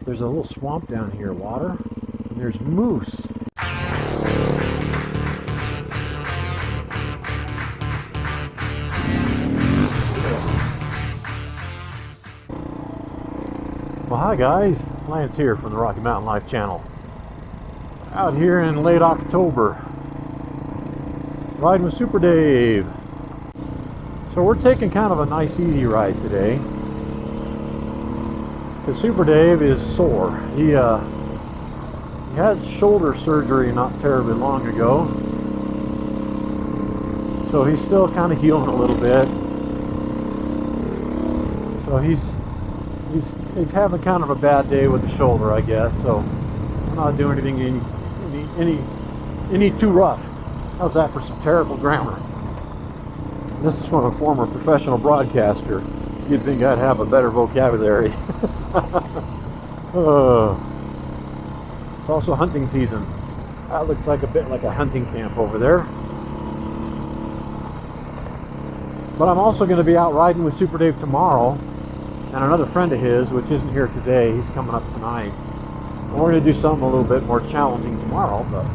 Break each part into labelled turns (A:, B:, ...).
A: There's a little swamp down here, water, and there's moose. Well, hi guys, Lance here from the Rocky Mountain Life channel. Out here in late October, riding with Super Dave. So we're taking kind of a nice easy ride today, because Super Dave is sore. He had shoulder surgery not terribly long ago, so he's still kind of healing a little bit. So he's having kind of a bad day with the shoulder, I guess. So I'm not doing anything any too rough. How's that for some terrible grammar? This is from a former professional broadcaster. You'd think I'd have a better vocabulary. It's also hunting season. That looks like a bit like a hunting camp over there. But I'm also going to be out riding with Super Dave tomorrow, and another friend of his, which isn't here today. He's coming up tonight. And we're going to do something a little bit more challenging tomorrow, but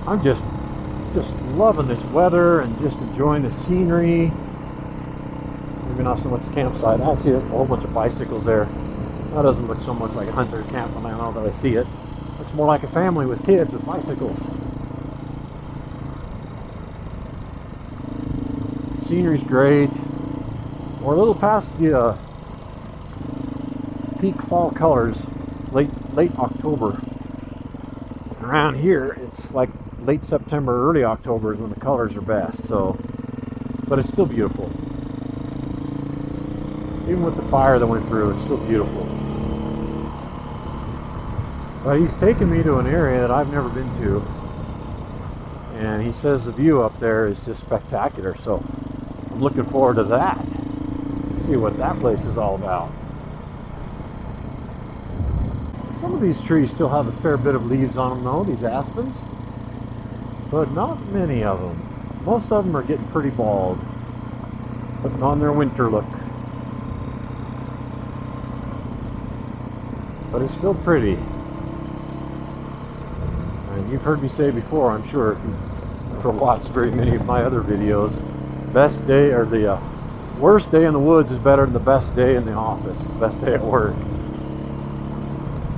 A: I'm just loving this weather and just enjoying the scenery. Maybe not so much the campsite. Actually, there's a whole bunch of bicycles there. That doesn't look so much like a hunter camp when I know that I see it. Looks more like a family with kids with bicycles. Scenery's great. We're a little past the peak fall colors, late October. Around here, it's like late September, early October is when the colors are best. So, but it's still beautiful. Even with the fire that went through, it's still beautiful. But he's taken me to an area that I've never been to, and he says the view up there is just spectacular. So I'm looking forward to that. See what that place is all about. Some of these trees still have a fair bit of leaves on them though, these aspens, but not many of them. Most of them are getting pretty bald, putting on their winter look. But it's still pretty. And you've heard me say before, I'm sure, if you've ever watched very many of my other videos, best day, or the worst day in the woods is better than the best day in the office, the best day at work.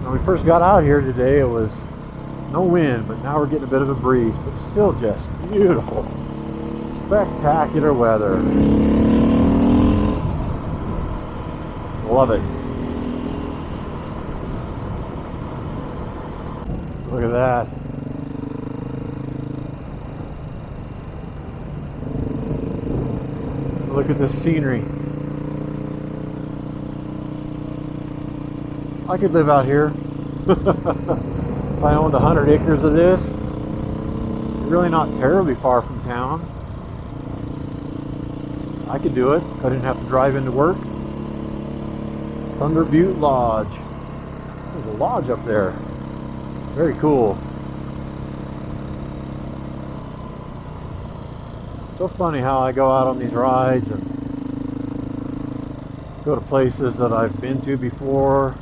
A: When we first got out here today, it was no wind, but now we're getting a bit of a breeze, but still just beautiful. Spectacular weather. Love it. Look at that. Look at this scenery. I could live out here. If I owned 100 acres of this. Really not terribly far from town. I could do it if I didn't have to drive into work. Thunder Butte Lodge. There's a lodge up there. Very cool. So funny how I go out on these rides and go to places that I've been to before,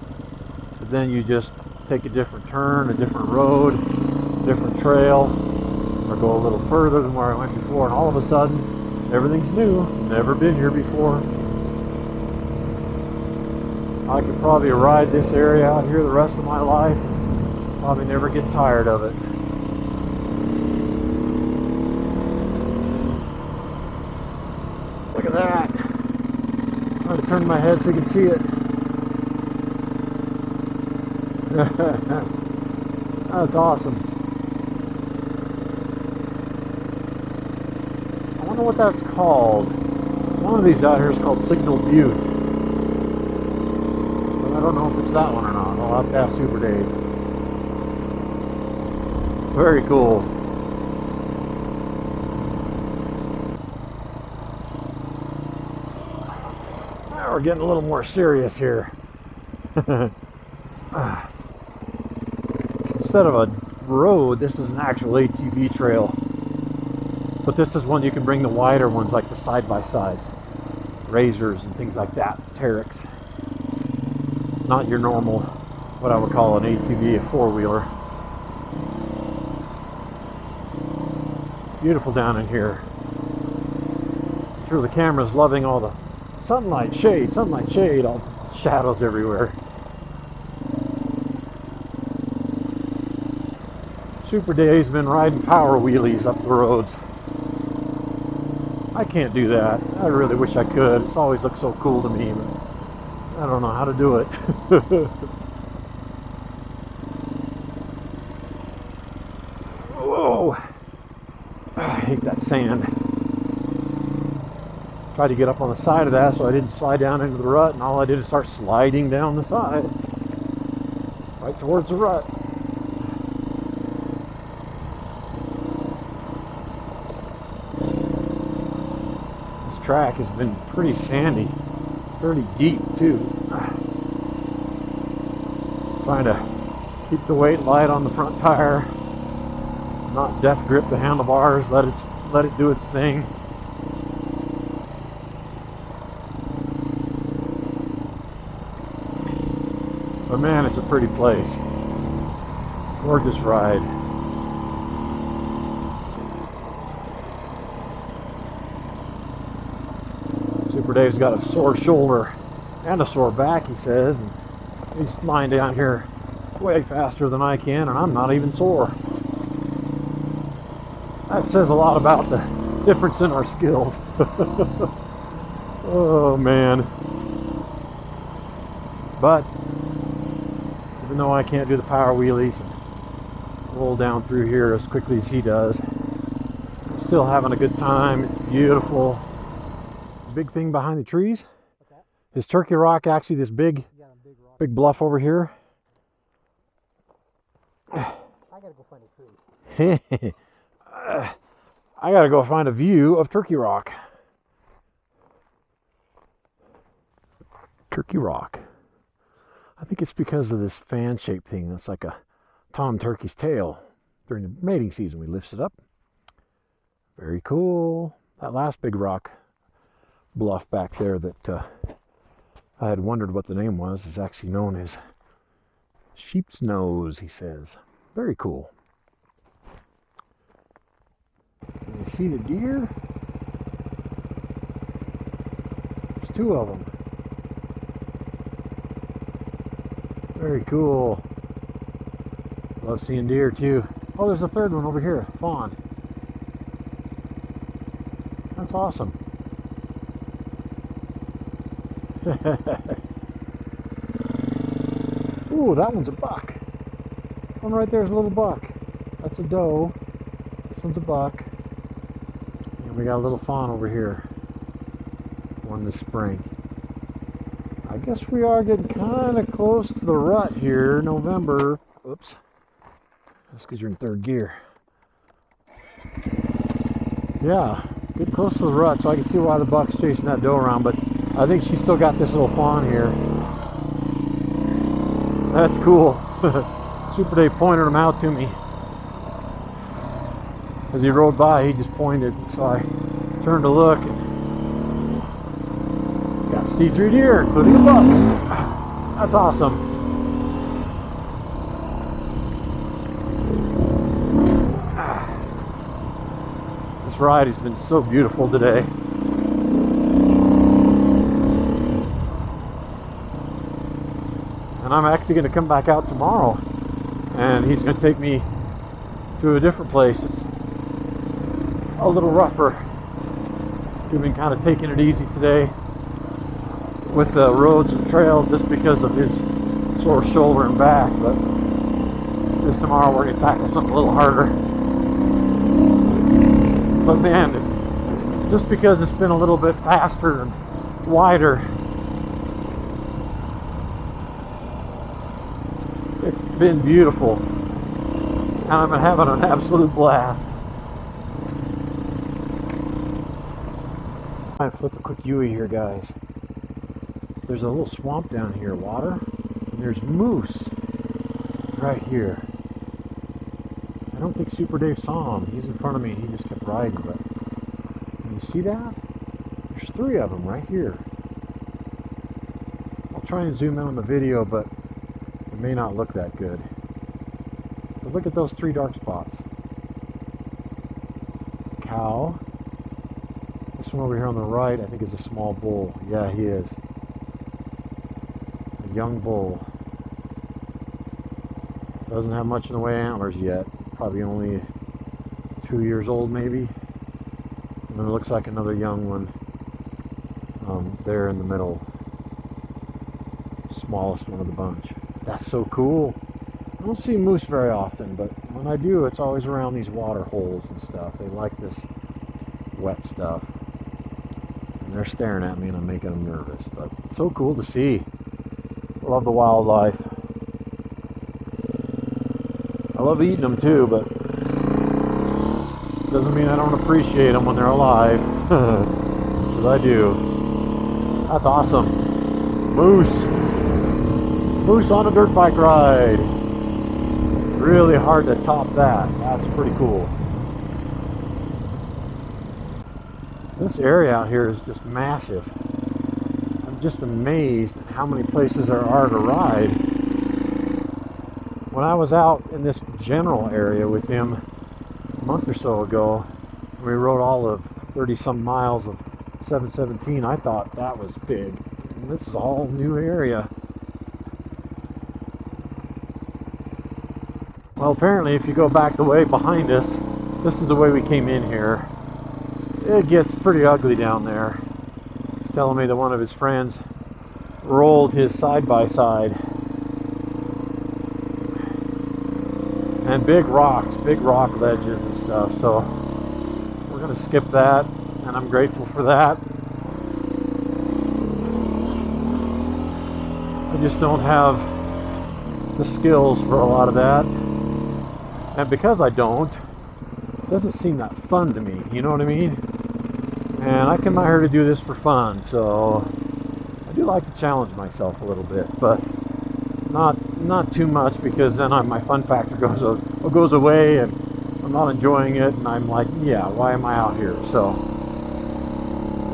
A: but then you just take a different turn, a different road, different trail, or go a little further than where I went before, and all of a sudden everything's new. Never been here before. I could probably ride this area out here the rest of my life, probably never get tired of it. Look at that. I'm trying to turn my head so you can see it. That's awesome. I wonder what that's called. One of these out here is called Signal Butte. But I don't know if it's that one or not. I'll have to ask Super Dave. Very cool. Now we're getting a little more serious here. Instead of a road, this is an actual ATV trail. But this is one you can bring the wider ones, like the side-by-sides, razors and things like that, Terex. Not your normal, what I would call an ATV, a four-wheeler. Beautiful down in here. I'm sure the camera's loving all the sunlight, shade, all the shadows everywhere. Super Dave's been riding power wheelies up the roads. I can't do that. I really wish I could. It's always looked so cool to me, but I don't know how to do it. Whoa! I hate that sand. Tried to get up on the side of that so I didn't slide down into the rut, and all I did is start sliding down the side, right towards the rut. Track has been pretty sandy, fairly deep too. Trying to keep the weight light on the front tire, not death grip the handlebars, let it do its thing. But man, it's a pretty place. Gorgeous ride. Super Dave's got a sore shoulder and a sore back, he says, and he's flying down here way faster than I can, and I'm not even sore. That says a lot about the difference in our skills. Oh man. But even though I can't do the power wheelies and roll down through here as quickly as he does, I'm still having a good time. It's beautiful. Big thing behind the trees is Turkey Rock, actually this big bluff over here.
B: I gotta go find a tree.
A: I gotta go find a view of Turkey Rock. Turkey Rock. I think it's because of this fan-shaped thing that's like a tom turkey's tail. During the mating season we lifts it up. Very cool. That last big rock bluff back there that I had wondered what the name was is actually known as Sheep's Nose, he says. Very cool. And you see the deer? There's two of them. Very cool. Love seeing deer too. Oh, there's a third one over here, fawn. That's awesome. Ooh, that one's a buck. One right there is a little buck. That's a doe. This one's a buck. And we got a little fawn over here. One this spring. I guess we are getting kind of close to the rut here, November. Oops. That's because you're in third gear. Yeah, getting close to the rut, so I can see why the buck's chasing that doe around, but I think she's still got this little fawn here. That's cool. Super Dave pointed him out to me. As he rode by, he just pointed, so I turned to look and got to see 3 deer, including a buck. That's awesome. This ride has been so beautiful today. And I'm actually going to come back out tomorrow, and he's going to take me to a different place. It's a little rougher. We've been kind of taking it easy today with the roads and trails just because of his sore shoulder and back, but he says tomorrow we're going to tackle something a little harder. But man, it's just because it's been a little bit faster and wider, it's been beautiful, and I've been having an absolute blast. I'm going to flip a quick Yui here, guys. There's a little swamp down here, water, and there's moose right here. I don't think Super Dave saw him. He's in front of me and he just kept riding, but can you see that? There's 3 of them right here. I'll try try and zoom in on the video, but it may not look that good. But look at those 3 dark spots. Cow. This one over here on the right, I think, is a small bull. Yeah, he is. A young bull. Doesn't have much in the way of antlers yet. Probably only 2 years old, maybe. And then it looks like another young one there in the middle. Smallest one of the bunch. That's so cool. I don't see moose very often, but when I do, it's always around these water holes and stuff. They like this wet stuff. And they're staring at me and I'm making them nervous. But it's so cool to see. I love the wildlife. I love eating them too, but doesn't mean I don't appreciate them when they're alive. Because I do. That's awesome. Moose. Moose on a dirt bike ride. Really hard to top that. That's pretty cool. This area out here is just massive. I'm just amazed at how many places there are to ride. When I was out in this general area with him a month or so ago, we rode all of 30 some miles of 717. I thought that was big. And this is a whole new area. Well, apparently if you go back the way behind us, this is the way we came in here. It gets pretty ugly down there. He's telling me that one of his friends rolled his side-by-side. And big rocks, big rock ledges and stuff. So we're going to skip that, and I'm grateful for that. I just don't have the skills for a lot of that. And because I don't, it doesn't seem that fun to me, you know what I mean? And I come out here to do this for fun, so I do like to challenge myself a little bit, but not too much, because then my fun factor goes away and I'm not enjoying it, and I'm like, yeah, why am I out here? So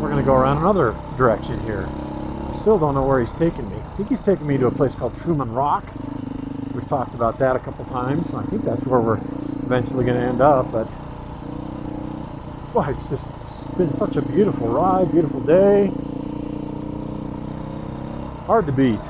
A: we're going to go around another direction here. I still don't know where he's taking me. I think he's taking me to a place called Truman Rock. We've talked about that a couple times, and I think that's where we're eventually going to end up. But boy, it's been such a beautiful ride, beautiful day. Hard to beat.